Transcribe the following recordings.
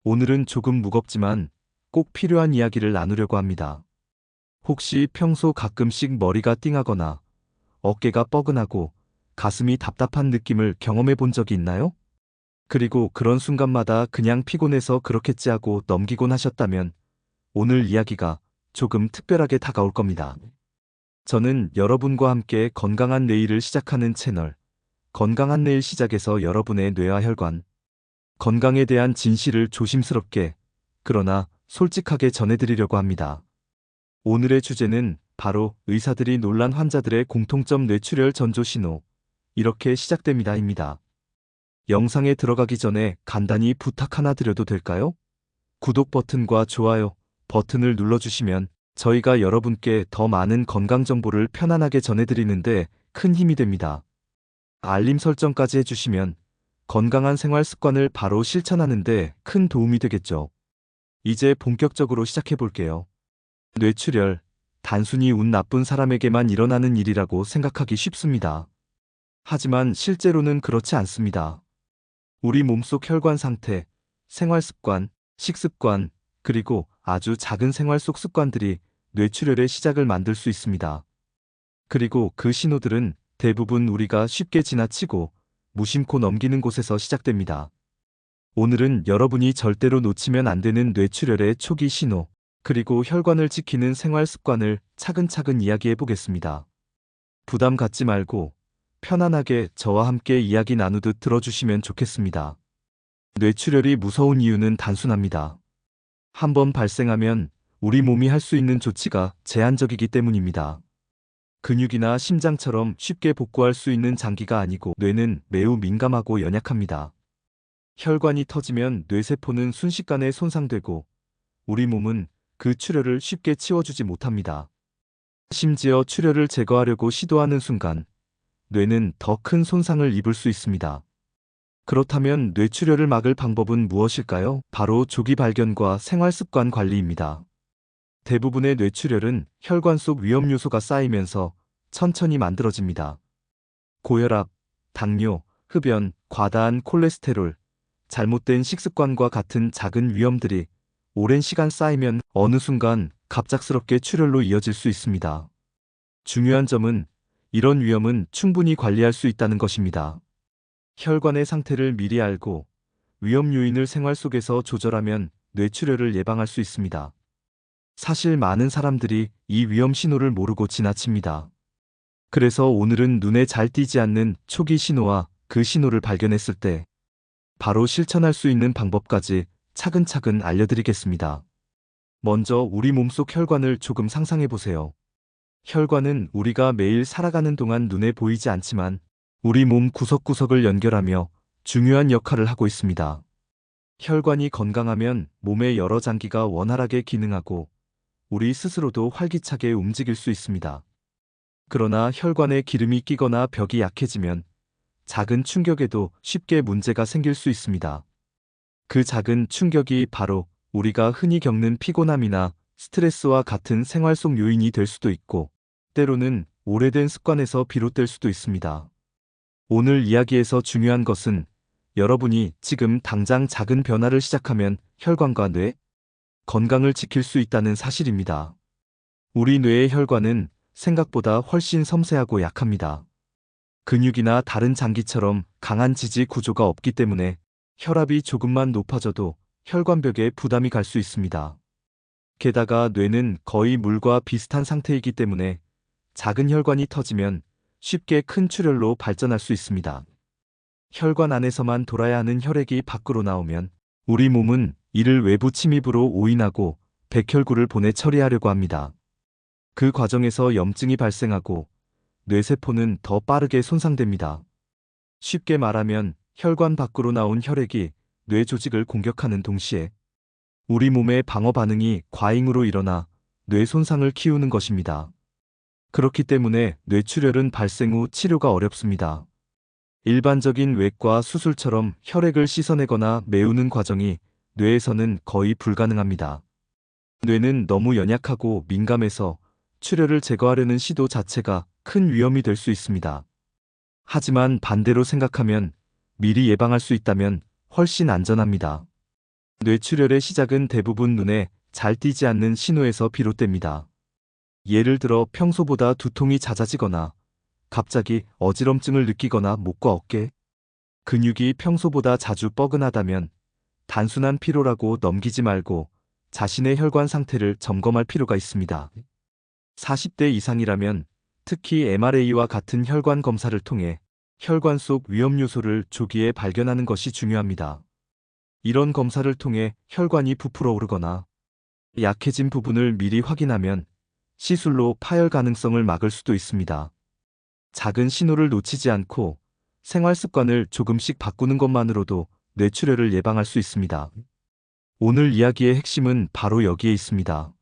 오늘은 조금 무겁지만 꼭 필요한 이야기를 나누려고 합니다. 혹시 평소 가끔씩 머리가 띵하거나 어깨가 뻐근하고 가슴이 답답한 느낌을 경험해 본 적이 있나요? 그리고 그런 순간마다 그냥 피곤해서 그렇겠지 하고 넘기곤 하셨다면 오늘 이야기가 조금 특별하게 다가올 겁니다. 저는 여러분과 함께 건강한 내일을 시작하는 채널 건강한 내일 시작에서 여러분의 뇌와 혈관, 건강에 대한 진실을 조심스럽게 그러나 솔직하게 전해드리려고 합니다. 오늘의 주제는 바로 의사들이 놀란 환자들의 공통점 뇌출혈 전조 신호 이렇게 시작됩니다입니다. 영상에 들어가기 전에 간단히 부탁 하나 드려도 될까요? 구독 버튼과 좋아요 버튼을 눌러주시면 저희가 여러분께 더 많은 건강 정보를 편안하게 전해드리는데 큰 힘이 됩니다. 알림 설정까지 해주시면 건강한 생활 습관을 바로 실천하는데 큰 도움이 되겠죠. 이제 본격적으로 시작해 볼게요. 뇌출혈, 단순히 운 나쁜 사람에게만 일어나는 일이라고 생각하기 쉽습니다. 하지만 실제로는 그렇지 않습니다. 우리 몸속 혈관 상태, 생활 습관, 식습관, 그리고 아주 작은 생활 속 습관들이 뇌출혈의 시작을 만들 수 있습니다. 그리고 그 신호들은 대부분 우리가 쉽게 지나치고 무심코 넘기는 곳에서 시작됩니다. 오늘은 여러분이 절대로 놓치면 안 되는 뇌출혈의 초기 신호, 그리고 혈관을 지키는 생활 습관을 차근차근 이야기해 보겠습니다. 부담 갖지 말고 편안하게 저와 함께 이야기 나누듯 들어주시면 좋겠습니다. 뇌출혈이 무서운 이유는 단순합니다. 한번 발생하면 우리 몸이 할 수 있는 조치가 제한적이기 때문입니다. 근육이나 심장처럼 쉽게 복구할 수 있는 장기가 아니고 뇌는 매우 민감하고 연약합니다. 혈관이 터지면 뇌세포는 순식간에 손상되고 우리 몸은 그 출혈을 쉽게 치워주지 못합니다. 심지어 출혈을 제거하려고 시도하는 순간 뇌는 더 큰 손상을 입을 수 있습니다. 그렇다면 뇌출혈을 막을 방법은 무엇일까요? 바로 조기 발견과 생활 습관 관리입니다. 대부분의 뇌출혈은 혈관 속 위험 요소가 쌓이면서 천천히 만들어집니다. 고혈압, 당뇨, 흡연, 과다한 콜레스테롤, 잘못된 식습관과 같은 작은 위험들이 오랜 시간 쌓이면 어느 순간 갑작스럽게 출혈로 이어질 수 있습니다. 중요한 점은 이런 위험은 충분히 관리할 수 있다는 것입니다. 혈관의 상태를 미리 알고 위험 요인을 생활 속에서 조절하면 뇌출혈을 예방할 수 있습니다. 사실 많은 사람들이 이 위험 신호를 모르고 지나칩니다. 그래서 오늘은 눈에 잘 띄지 않는 초기 신호와 그 신호를 발견했을 때 바로 실천할 수 있는 방법까지 차근차근 알려드리겠습니다. 먼저 우리 몸속 혈관을 조금 상상해 보세요. 혈관은 우리가 매일 살아가는 동안 눈에 보이지 않지만 우리 몸 구석구석을 연결하며 중요한 역할을 하고 있습니다. 혈관이 건강하면 몸의 여러 장기가 원활하게 기능하고 우리 스스로도 활기차게 움직일 수 있습니다. 그러나 혈관에 기름이 끼거나 벽이 약해지면 작은 충격에도 쉽게 문제가 생길 수 있습니다. 그 작은 충격이 바로 우리가 흔히 겪는 피곤함이나 스트레스와 같은 생활 속 요인이 될 수도 있고, 때로는 오래된 습관에서 비롯될 수도 있습니다. 오늘 이야기에서 중요한 것은 여러분이 지금 당장 작은 변화를 시작하면 혈관과 뇌, 건강을 지킬 수 있다는 사실입니다. 우리 뇌의 혈관은 생각보다 훨씬 섬세하고 약합니다. 근육이나 다른 장기처럼 강한 지지 구조가 없기 때문에 혈압이 조금만 높아져도 혈관벽에 부담이 갈 수 있습니다. 게다가 뇌는 거의 물과 비슷한 상태이기 때문에 작은 혈관이 터지면 쉽게 큰 출혈로 발전할 수 있습니다. 혈관 안에서만 돌아야 하는 혈액이 밖으로 나오면 우리 몸은 이를 외부 침입으로 오인하고 백혈구를 보내 처리하려고 합니다. 그 과정에서 염증이 발생하고 뇌세포는 더 빠르게 손상됩니다. 쉽게 말하면 혈관 밖으로 나온 혈액이 뇌 조직을 공격하는 동시에 우리 몸의 방어 반응이 과잉으로 일어나 뇌 손상을 키우는 것입니다. 그렇기 때문에 뇌출혈은 발생 후 치료가 어렵습니다. 일반적인 외과 수술처럼 혈액을 씻어내거나 메우는 과정이 뇌에서는 거의 불가능합니다. 뇌는 너무 연약하고 민감해서 출혈을 제거하려는 시도 자체가 큰 위험이 될 수 있습니다. 하지만 반대로 생각하면 미리 예방할 수 있다면 훨씬 안전합니다. 뇌출혈의 시작은 대부분 눈에 잘 띄지 않는 신호에서 비롯됩니다. 예를 들어 평소보다 두통이 잦아지거나 갑자기 어지럼증을 느끼거나 목과 어깨, 근육이 평소보다 자주 뻐근하다면 단순한 피로라고 넘기지 말고 자신의 혈관 상태를 점검할 필요가 있습니다. 40대 이상이라면 특히 MRA와 같은 혈관 검사를 통해 혈관 속 위험 요소를 조기에 발견하는 것이 중요합니다. 이런 검사를 통해 혈관이 부풀어 오르거나 약해진 부분을 미리 확인하면 시술로 파열 가능성을 막을 수도 있습니다. 작은 신호를 놓치지 않고 생활 습관을 조금씩 바꾸는 것만으로도 뇌출혈을 예방할 수 있습니다. 오늘 이야기의 핵심은 바로 여기에 있습니다.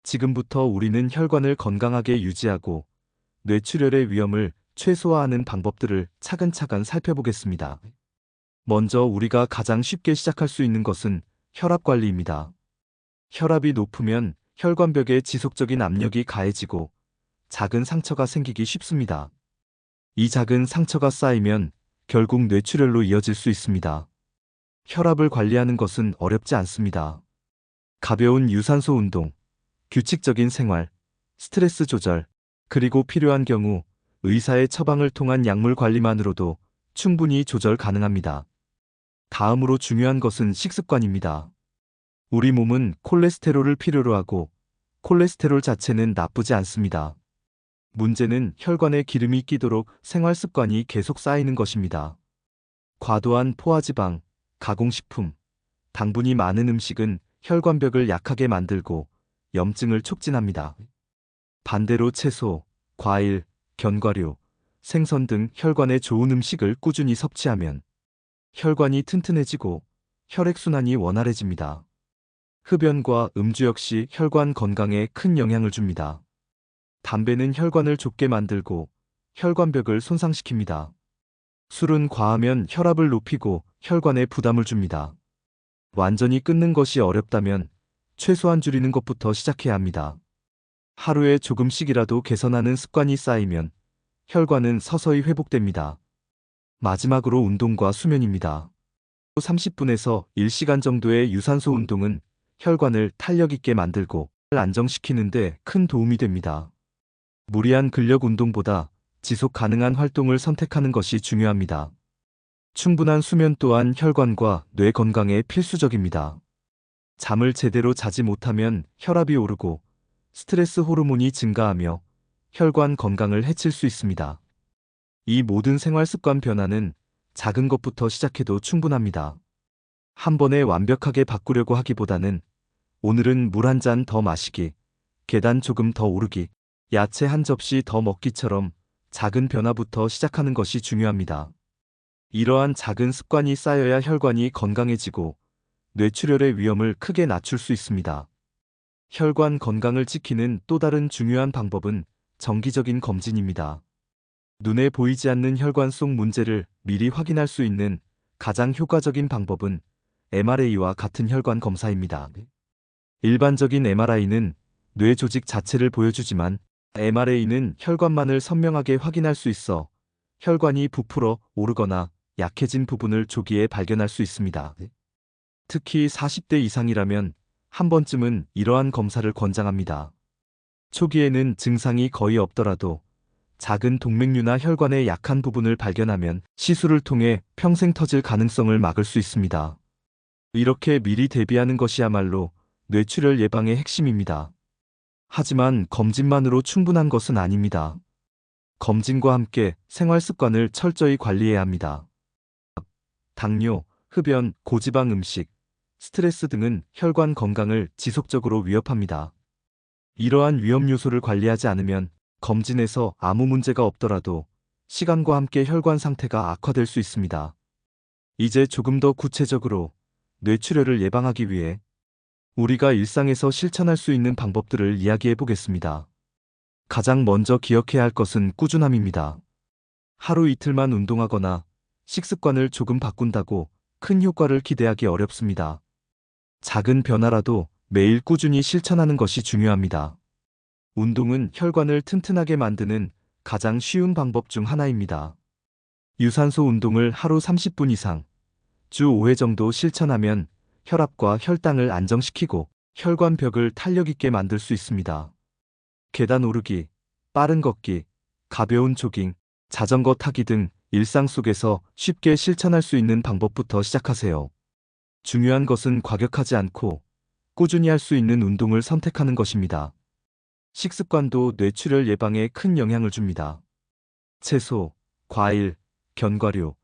지금부터 우리는 혈관을 건강하게 유지하고 뇌출혈의 위험을 최소화하는 방법들을 차근차근 살펴보겠습니다. 먼저 우리가 가장 쉽게 시작할 수 있는 것은 혈압 관리입니다. 혈압이 높으면 혈관벽에 지속적인 압력이 가해지고 작은 상처가 생기기 쉽습니다. 이 작은 상처가 쌓이면 결국 뇌출혈로 이어질 수 있습니다. 혈압을 관리하는 것은 어렵지 않습니다. 가벼운 유산소 운동, 규칙적인 생활, 스트레스 조절, 그리고 필요한 경우 의사의 처방을 통한 약물 관리만으로도 충분히 조절 가능합니다. 다음으로 중요한 것은 식습관입니다. 우리 몸은 콜레스테롤을 필요로 하고 콜레스테롤 자체는 나쁘지 않습니다. 문제는 혈관에 기름이 끼도록 생활 습관이 계속 쌓이는 것입니다. 과도한 포화지방, 가공식품, 당분이 많은 음식은 혈관벽을 약하게 만들고 염증을 촉진합니다. 반대로 채소, 과일, 견과류, 생선 등 혈관에 좋은 음식을 꾸준히 섭취하면 혈관이 튼튼해지고 혈액순환이 원활해집니다. 흡연과 음주 역시 혈관 건강에 큰 영향을 줍니다. 담배는 혈관을 좁게 만들고 혈관벽을 손상시킵니다. 술은 과하면 혈압을 높이고 혈관에 부담을 줍니다. 완전히 끊는 것이 어렵다면 최소한 줄이는 것부터 시작해야 합니다. 하루에 조금씩이라도 개선하는 습관이 쌓이면 혈관은 서서히 회복됩니다. 마지막으로 운동과 수면입니다. 30분에서 1시간 정도의 유산소 운동은 혈관을 탄력 있게 만들고 안정시키는 데 큰 도움이 됩니다. 무리한 근력 운동보다 지속 가능한 활동을 선택하는 것이 중요합니다. 충분한 수면 또한 혈관과 뇌 건강에 필수적입니다. 잠을 제대로 자지 못하면 혈압이 오르고 스트레스 호르몬이 증가하며 혈관 건강을 해칠 수 있습니다. 이 모든 생활 습관 변화는 작은 것부터 시작해도 충분합니다. 한 번에 완벽하게 바꾸려고 하기보다는 오늘은 물 한 잔 더 마시기, 계단 조금 더 오르기, 야채 한 접시 더 먹기처럼 작은 변화부터 시작하는 것이 중요합니다. 이러한 작은 습관이 쌓여야 혈관이 건강해지고 뇌출혈의 위험을 크게 낮출 수 있습니다. 혈관 건강을 지키는 또 다른 중요한 방법은 정기적인 검진입니다. 눈에 보이지 않는 혈관 속 문제를 미리 확인할 수 있는 가장 효과적인 방법은 MRA와 같은 혈관 검사입니다. 일반적인 MRI는 뇌 조직 자체를 보여주지만 MRA는 혈관만을 선명하게 확인할 수 있어 혈관이 부풀어 오르거나 약해진 부분을 조기에 발견할 수 있습니다. 특히 40대 이상이라면 한 번쯤은 이러한 검사를 권장합니다. 초기에는 증상이 거의 없더라도 작은 동맥류나 혈관의 약한 부분을 발견하면 시술을 통해 평생 터질 가능성을 막을 수 있습니다. 이렇게 미리 대비하는 것이야말로 뇌출혈 예방의 핵심입니다. 하지만 검진만으로 충분한 것은 아닙니다. 검진과 함께 생활 습관을 철저히 관리해야 합니다. 당뇨, 흡연, 고지방 음식, 스트레스 등은 혈관 건강을 지속적으로 위협합니다. 이러한 위험 요소를 관리하지 않으면 검진에서 아무 문제가 없더라도 시간과 함께 혈관 상태가 악화될 수 있습니다. 이제 조금 더 구체적으로 뇌출혈을 예방하기 위해 우리가 일상에서 실천할 수 있는 방법들을 이야기해 보겠습니다. 가장 먼저 기억해야 할 것은 꾸준함입니다. 하루 이틀만 운동하거나 식습관을 조금 바꾼다고 큰 효과를 기대하기 어렵습니다. 작은 변화라도 매일 꾸준히 실천하는 것이 중요합니다. 운동은 혈관을 튼튼하게 만드는 가장 쉬운 방법 중 하나입니다. 유산소 운동을 하루 30분 이상, 주 5회 정도 실천하면 혈압과 혈당을 안정시키고 혈관벽을 탄력 있게 만들 수 있습니다. 계단 오르기, 빠른 걷기, 가벼운 조깅, 자전거 타기 등 일상 속에서 쉽게 실천할 수 있는 방법부터 시작하세요. 중요한 것은 과격하지 않고 꾸준히 할 수 있는 운동을 선택하는 것입니다. 식습관도 뇌출혈 예방에 큰 영향을 줍니다. 채소, 과일, 견과류,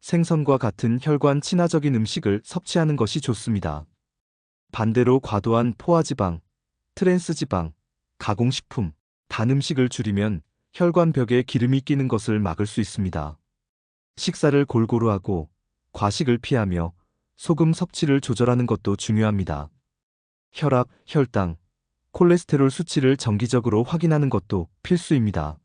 생선과 같은 혈관 친화적인 음식을 섭취하는 것이 좋습니다. 반대로 과도한 포화지방, 트랜스지방, 가공식품, 단 음식을 줄이면 혈관벽에 기름이 끼는 것을 막을 수 있습니다. 식사를 골고루 하고 과식을 피하며 소금 섭취를 조절하는 것도 중요합니다. 혈압, 혈당, 콜레스테롤 수치를 정기적으로 확인하는 것도 필수입니다.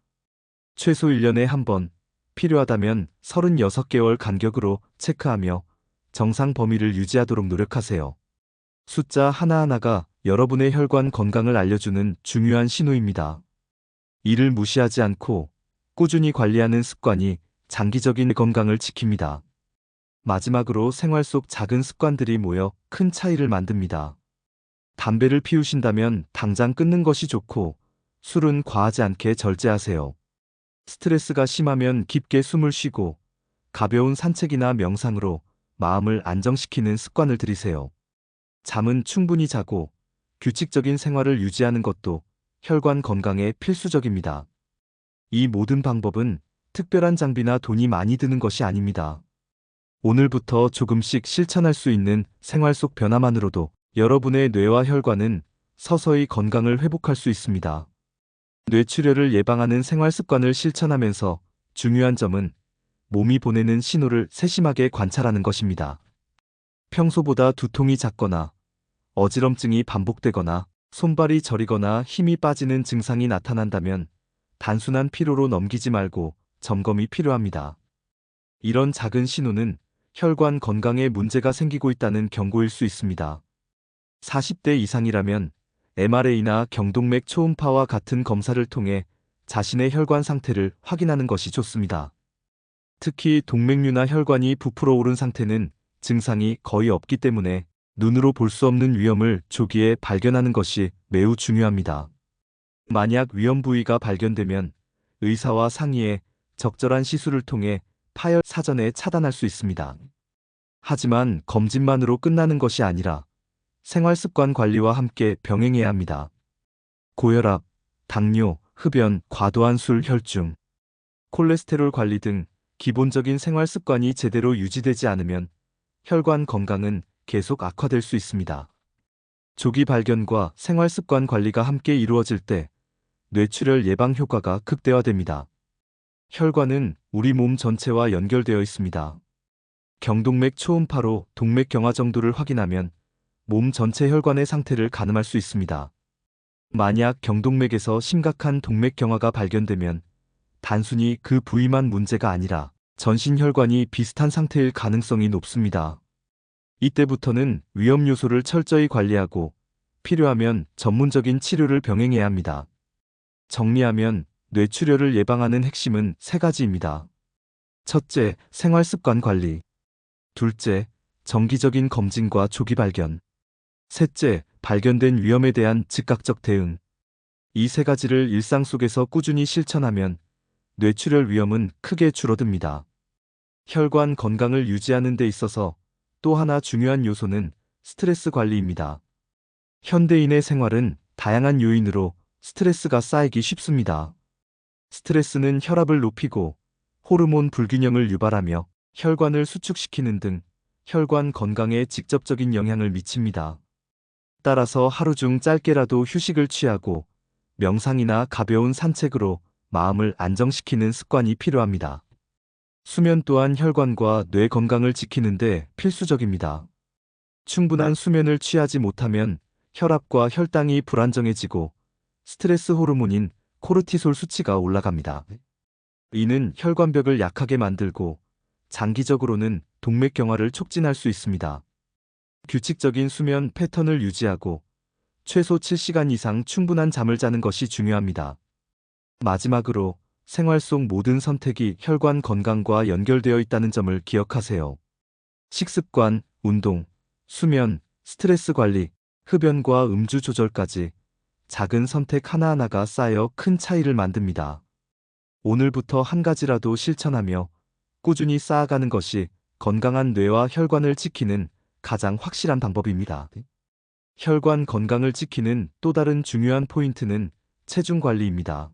최소 1년에 한 번, 필요하다면 36개월 간격으로 체크하며 정상 범위를 유지하도록 노력하세요. 숫자 하나하나가 여러분의 혈관 건강을 알려주는 중요한 신호입니다. 이를 무시하지 않고 꾸준히 관리하는 습관이 장기적인 건강을 지킵니다. 마지막으로 생활 속 작은 습관들이 모여 큰 차이를 만듭니다. 담배를 피우신다면 당장 끊는 것이 좋고, 술은 과하지 않게 절제하세요. 스트레스가 심하면 깊게 숨을 쉬고 가벼운 산책이나 명상으로 마음을 안정시키는 습관을 들이세요. 잠은 충분히 자고 규칙적인 생활을 유지하는 것도 혈관 건강에 필수적입니다. 이 모든 방법은 특별한 장비나 돈이 많이 드는 것이 아닙니다. 오늘부터 조금씩 실천할 수 있는 생활 속 변화만으로도 여러분의 뇌와 혈관은 서서히 건강을 회복할 수 있습니다. 뇌출혈을 예방하는 생활 습관을 실천하면서 중요한 점은 몸이 보내는 신호를 세심하게 관찰하는 것입니다. 평소보다 두통이 잦거나 어지럼증이 반복되거나 손발이 저리거나 힘이 빠지는 증상이 나타난다면 단순한 피로로 넘기지 말고 점검이 필요합니다. 이런 작은 신호는 혈관 건강에 문제가 생기고 있다는 경고일 수 있습니다. 40대 이상이라면 MRA나 경동맥 초음파와 같은 검사를 통해 자신의 혈관 상태를 확인하는 것이 좋습니다. 특히 동맥류나 혈관이 부풀어 오른 상태는 증상이 거의 없기 때문에 눈으로 볼 수 없는 위험을 조기에 발견하는 것이 매우 중요합니다. 만약 위험 부위가 발견되면 의사와 상의해 적절한 시술을 통해 파열 사전에 차단할 수 있습니다. 하지만 검진만으로 끝나는 것이 아니라 생활습관 관리와 함께 병행해야 합니다. 고혈압, 당뇨, 흡연, 과도한 술, 혈중, 콜레스테롤 관리 등 기본적인 생활습관이 제대로 유지되지 않으면 혈관 건강은 계속 악화될 수 있습니다. 조기 발견과 생활습관 관리가 함께 이루어질 때 뇌출혈 예방 효과가 극대화됩니다. 혈관은 우리 몸 전체와 연결되어 있습니다. 경동맥 초음파로 동맥 경화 정도를 확인하면 몸 전체 혈관의 상태를 가늠할 수 있습니다. 만약 경동맥에서 심각한 동맥 경화가 발견되면 단순히 그 부위만 문제가 아니라 전신 혈관이 비슷한 상태일 가능성이 높습니다. 이때부터는 위험 요소를 철저히 관리하고 필요하면 전문적인 치료를 병행해야 합니다. 정리하면 뇌출혈을 예방하는 핵심은 3가지입니다. 첫째, 생활습관 관리. 둘째, 정기적인 검진과 조기 발견. 셋째, 발견된 위험에 대한 즉각적 대응. 이 3가지를 일상 속에서 꾸준히 실천하면 뇌출혈 위험은 크게 줄어듭니다. 혈관 건강을 유지하는 데 있어서 또 하나 중요한 요소는 스트레스 관리입니다. 현대인의 생활은 다양한 요인으로 스트레스가 쌓이기 쉽습니다. 스트레스는 혈압을 높이고 호르몬 불균형을 유발하며 혈관을 수축시키는 등 혈관 건강에 직접적인 영향을 미칩니다. 따라서 하루 중 짧게라도 휴식을 취하고 명상이나 가벼운 산책으로 마음을 안정시키는 습관이 필요합니다. 수면 또한 혈관과 뇌 건강을 지키는 데 필수적입니다. 충분한 수면을 취하지 못하면 혈압과 혈당이 불안정해지고 스트레스 호르몬인 코르티솔 수치가 올라갑니다. 이는 혈관벽을 약하게 만들고 장기적으로는 동맥 경화를 촉진할 수 있습니다. 규칙적인 수면 패턴을 유지하고 최소 7시간 이상 충분한 잠을 자는 것이 중요합니다. 마지막으로 생활 속 모든 선택이 혈관 건강과 연결되어 있다는 점을 기억하세요. 식습관, 운동, 수면, 스트레스 관리, 흡연과 음주 조절까지 작은 선택 하나하나가 쌓여 큰 차이를 만듭니다. 오늘부터 한 가지라도 실천하며 꾸준히 쌓아가는 것이 건강한 뇌와 혈관을 지키는 가장 확실한 방법입니다. 혈관 건강을 지키는 또 다른 중요한 포인트는 체중 관리입니다.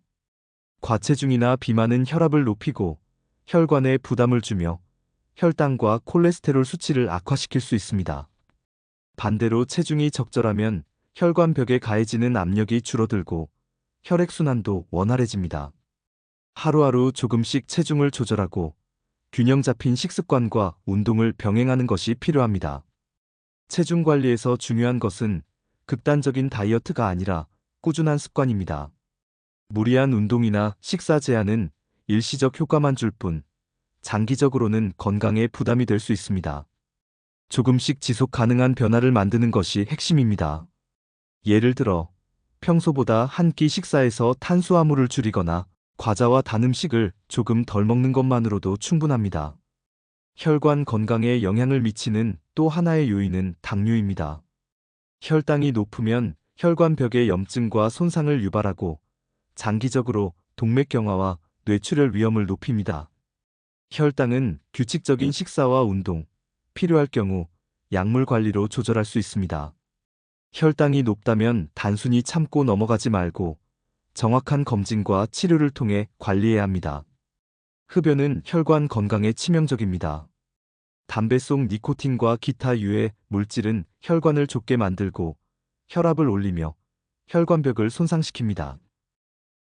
과체중이나 비만은 혈압을 높이고 혈관에 부담을 주며 혈당과 콜레스테롤 수치를 악화시킬 수 있습니다. 반대로 체중이 적절하면 혈관벽에 가해지는 압력이 줄어들고 혈액순환도 원활해집니다. 하루하루 조금씩 체중을 조절하고 균형 잡힌 식습관과 운동을 병행하는 것이 필요합니다. 체중 관리에서 중요한 것은 극단적인 다이어트가 아니라 꾸준한 습관입니다. 무리한 운동이나 식사 제한은 일시적 효과만 줄 뿐, 장기적으로는 건강에 부담이 될 수 있습니다. 조금씩 지속 가능한 변화를 만드는 것이 핵심입니다. 예를 들어, 평소보다 한 끼 식사에서 탄수화물을 줄이거나 과자와 단 음식을 조금 덜 먹는 것만으로도 충분합니다. 혈관 건강에 영향을 미치는 또 하나의 요인은 당뇨입니다. 혈당이 높으면 혈관벽에 염증과 손상을 유발하고 장기적으로 동맥경화와 뇌출혈 위험을 높입니다. 혈당은 규칙적인 식사와 운동, 필요할 경우 약물 관리로 조절할 수 있습니다. 혈당이 높다면 단순히 참고 넘어가지 말고 정확한 검진과 치료를 통해 관리해야 합니다. 흡연은 혈관 건강에 치명적입니다. 담배 속 니코틴과 기타 유해 물질은 혈관을 좁게 만들고 혈압을 올리며 혈관벽을 손상시킵니다.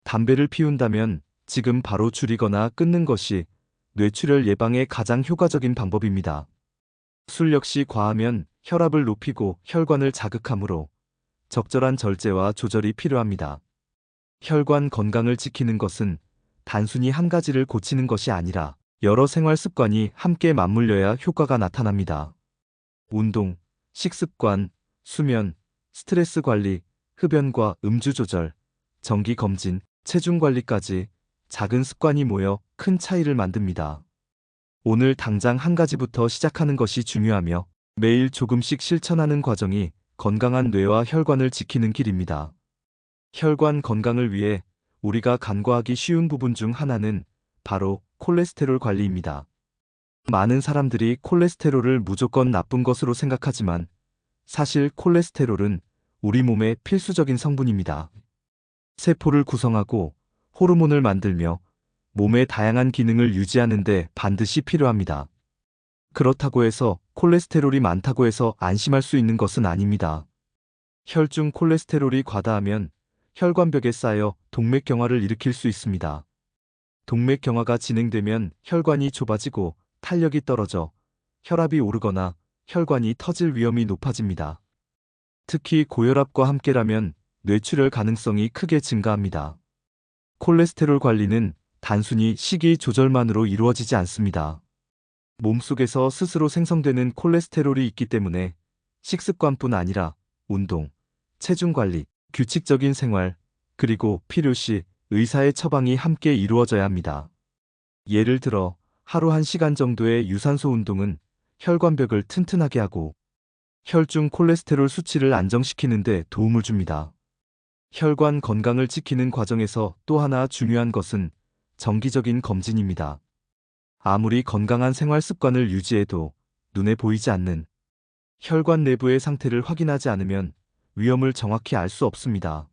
담배를 피운다면 지금 바로 줄이거나 끊는 것이 뇌출혈 예방에 가장 효과적인 방법입니다. 술 역시 과하면 혈압을 높이고 혈관을 자극하므로 적절한 절제와 조절이 필요합니다. 혈관 건강을 지키는 것은 단순히 한 가지를 고치는 것이 아니라 여러 생활 습관이 함께 맞물려야 효과가 나타납니다. 운동, 식습관, 수면, 스트레스 관리, 흡연과 음주 조절, 정기 검진, 체중 관리까지 작은 습관이 모여 큰 차이를 만듭니다. 오늘 당장 한 가지부터 시작하는 것이 중요하며 매일 조금씩 실천하는 과정이 건강한 뇌와 혈관을 지키는 길입니다. 혈관 건강을 위해 우리가 간과하기 쉬운 부분 중 하나는 바로 콜레스테롤 관리입니다. 많은 사람들이 콜레스테롤을 무조건 나쁜 것으로 생각하지만 사실 콜레스테롤은 우리 몸의 필수적인 성분입니다. 세포를 구성하고 호르몬을 만들며 몸의 다양한 기능을 유지하는 데 반드시 필요합니다. 그렇다고 해서 콜레스테롤이 많다고 해서 안심할 수 있는 것은 아닙니다. 혈중 콜레스테롤이 과다하면 혈관벽에 쌓여 동맥경화를 일으킬 수 있습니다. 동맥경화가 진행되면 혈관이 좁아지고 탄력이 떨어져 혈압이 오르거나 혈관이 터질 위험이 높아집니다. 특히 고혈압과 함께라면 뇌출혈 가능성이 크게 증가합니다. 콜레스테롤 관리는 단순히 식이 조절만으로 이루어지지 않습니다. 몸속에서 스스로 생성되는 콜레스테롤이 있기 때문에 식습관뿐 아니라 운동, 체중 관리, 규칙적인 생활, 그리고 필요시 의사의 처방이 함께 이루어져야 합니다. 예를 들어 하루 1시간 정도의 유산소 운동은 혈관벽을 튼튼하게 하고 혈중 콜레스테롤 수치를 안정시키는 데 도움을 줍니다. 혈관 건강을 지키는 과정에서 또 하나 중요한 것은 정기적인 검진입니다. 아무리 건강한 생활 습관을 유지해도 눈에 보이지 않는 혈관 내부의 상태를 확인하지 않으면 위험을 정확히 알 수 없습니다.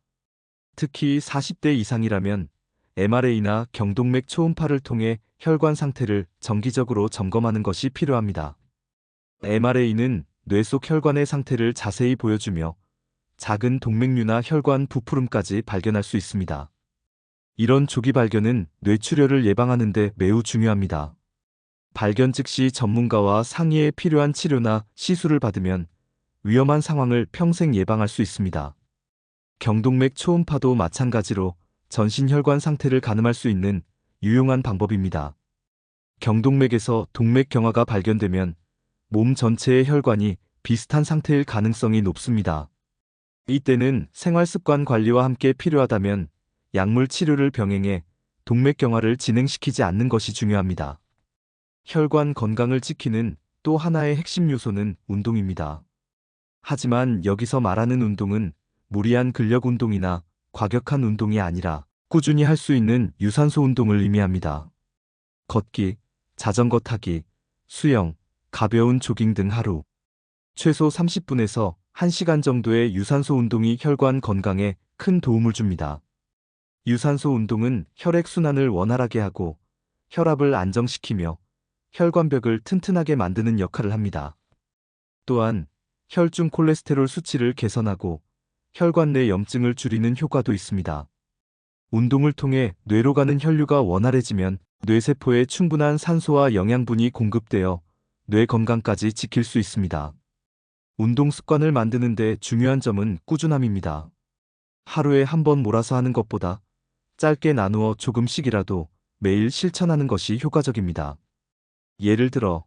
특히 40대 이상이라면 MRA나 경동맥 초음파를 통해 혈관 상태를 정기적으로 점검하는 것이 필요합니다. MRA는 뇌 속 혈관의 상태를 자세히 보여주며 작은 동맥류나 혈관 부푸름까지 발견할 수 있습니다. 이런 조기 발견은 뇌출혈을 예방하는 데 매우 중요합니다. 발견 즉시 전문가와 상의에 필요한 치료나 시술을 받으면 위험한 상황을 평생 예방할 수 있습니다. 경동맥 초음파도 마찬가지로 전신 혈관 상태를 가늠할 수 있는 유용한 방법입니다. 경동맥에서 동맥경화가 발견되면 몸 전체의 혈관이 비슷한 상태일 가능성이 높습니다. 이때는 생활습관 관리와 함께 필요하다면 약물 치료를 병행해 동맥경화를 진행시키지 않는 것이 중요합니다. 혈관 건강을 지키는 또 하나의 핵심 요소는 운동입니다. 하지만 여기서 말하는 운동은 무리한 근력 운동이나 과격한 운동이 아니라 꾸준히 할 수 있는 유산소 운동을 의미합니다. 걷기, 자전거 타기, 수영, 가벼운 조깅 등 하루 최소 30분에서 1시간 정도의 유산소 운동이 혈관 건강에 큰 도움을 줍니다. 유산소 운동은 혈액순환을 원활하게 하고 혈압을 안정시키며 혈관벽을 튼튼하게 만드는 역할을 합니다. 또한 혈중 콜레스테롤 수치를 개선하고 혈관 내 염증을 줄이는 효과도 있습니다. 운동을 통해 뇌로 가는 혈류가 원활해지면 뇌세포에 충분한 산소와 영양분이 공급되어 뇌 건강까지 지킬 수 있습니다. 운동 습관을 만드는 데 중요한 점은 꾸준함입니다. 하루에 한 번 몰아서 하는 것보다 짧게 나누어 조금씩이라도 매일 실천하는 것이 효과적입니다. 예를 들어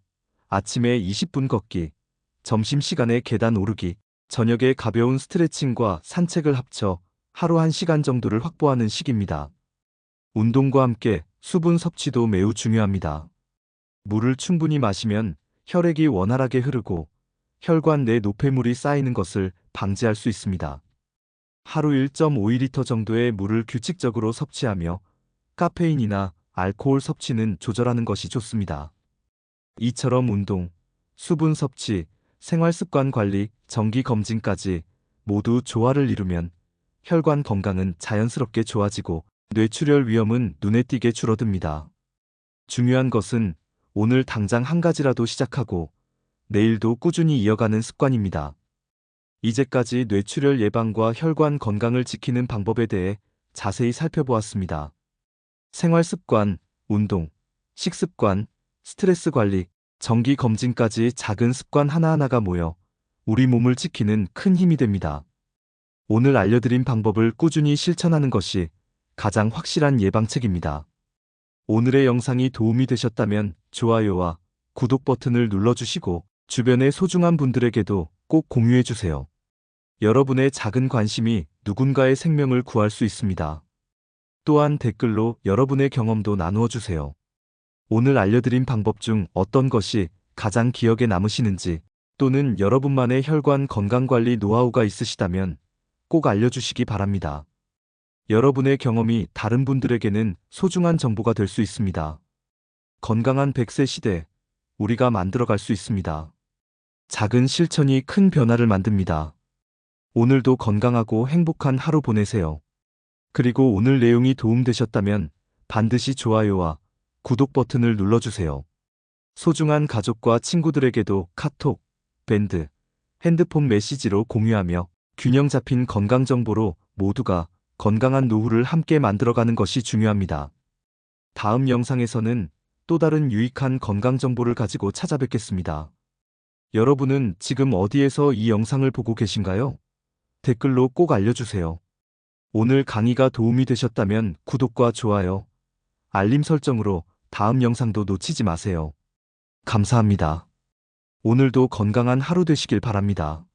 아침에 20분 걷기, 점심시간에 계단 오르기, 저녁에 가벼운 스트레칭과 산책을 합쳐 하루 1시간 정도를 확보하는 식입니다. 운동과 함께 수분 섭취도 매우 중요합니다. 물을 충분히 마시면 혈액이 원활하게 흐르고 혈관 내 노폐물이 쌓이는 것을 방지할 수 있습니다. 하루 1.5리터 정도의 물을 규칙적으로 섭취하며 카페인이나 알코올 섭취는 조절하는 것이 좋습니다. 이처럼 운동, 수분 섭취, 생활 습관 관리, 정기 검진까지 모두 조화를 이루면 혈관 건강은 자연스럽게 좋아지고 뇌출혈 위험은 눈에 띄게 줄어듭니다. 중요한 것은 오늘 당장 한 가지라도 시작하고 내일도 꾸준히 이어가는 습관입니다. 이제까지 뇌출혈 예방과 혈관 건강을 지키는 방법에 대해 자세히 살펴보았습니다. 생활 습관, 운동, 식습관, 스트레스 관리, 정기 검진까지 작은 습관 하나하나가 모여 우리 몸을 지키는 큰 힘이 됩니다. 오늘 알려드린 방법을 꾸준히 실천하는 것이 가장 확실한 예방책입니다. 오늘의 영상이 도움이 되셨다면 좋아요와 구독 버튼을 눌러주시고 주변의 소중한 분들에게도 꼭 공유해주세요. 여러분의 작은 관심이 누군가의 생명을 구할 수 있습니다. 또한 댓글로 여러분의 경험도 나누어 주세요. 오늘 알려드린 방법 중 어떤 것이 가장 기억에 남으시는지 또는 여러분만의 혈관 건강관리 노하우가 있으시다면 꼭 알려주시기 바랍니다. 여러분의 경험이 다른 분들에게는 소중한 정보가 될 수 있습니다. 건강한 100세 시대, 우리가 만들어갈 수 있습니다. 작은 실천이 큰 변화를 만듭니다. 오늘도 건강하고 행복한 하루 보내세요. 그리고 오늘 내용이 도움되셨다면 반드시 좋아요와 구독 버튼을 눌러주세요. 소중한 가족과 친구들에게도 카톡, 밴드, 핸드폰 메시지로 공유하며 균형 잡힌 건강 정보로 모두가 건강한 노후를 함께 만들어가는 것이 중요합니다. 다음 영상에서는 또 다른 유익한 건강 정보를 가지고 찾아뵙겠습니다. 여러분은 지금 어디에서 이 영상을 보고 계신가요? 댓글로 꼭 알려주세요. 오늘 강의가 도움이 되셨다면 구독과 좋아요, 알림 설정으로 다음 영상도 놓치지 마세요. 감사합니다. 오늘도 건강한 하루 되시길 바랍니다.